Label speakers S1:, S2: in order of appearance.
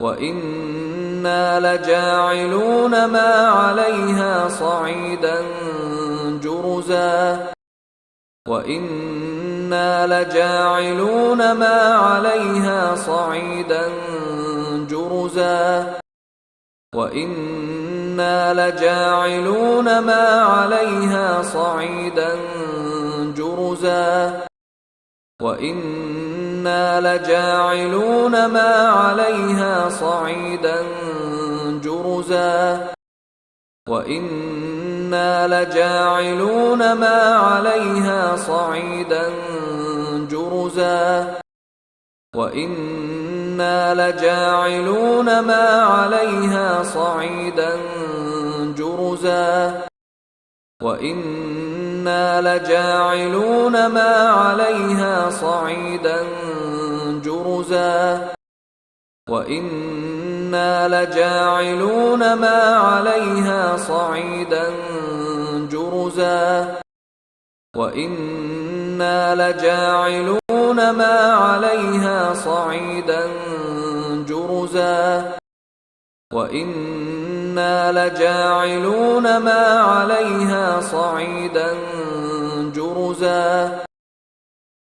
S1: وَإِنَّا لَجَاعِلُونَ مَا عَلَيْهَا صَعِيدًا جُرُزًا وَإِنَّا لَجَاعِلُونَ مَا عَلَيْهَا صَعِيدًا جُرُزًا وَإِنَّا لَجَاعِلُونَ مَا عَلَيْهَا صَعِيدًا جُرُزًا وَإِنَّا لَجَاعِلُونَ مَا عَلَيْهَا صَعِيدًا جُرُزًا وَإِنَّا لَجَاعِلُونَ مَا عَلَيْهَا صَعِيدًا جُرُزًا وَإِنَّا لَجَاعِلُونَ مَا عَلَيْهَا صَعِيدًا جُرُزًا وَإِنَّا لَجَاعِلُونَ مَا عَلَيْهَا صَعِيدًا جُرُزًا وَإِنَّا لَجَاعِلُونَ مَا عَلَيْهَا صَعِيدًا جُرُزًا وَإِنَّا لَجَاعِلُونَ مَا عَلَيْهَا صَعِيدًا جُرُزًا وَإِنَّا لَجَاعِلُونَ مَا عَلَيْهَا صَعِيدًا جُرُزًا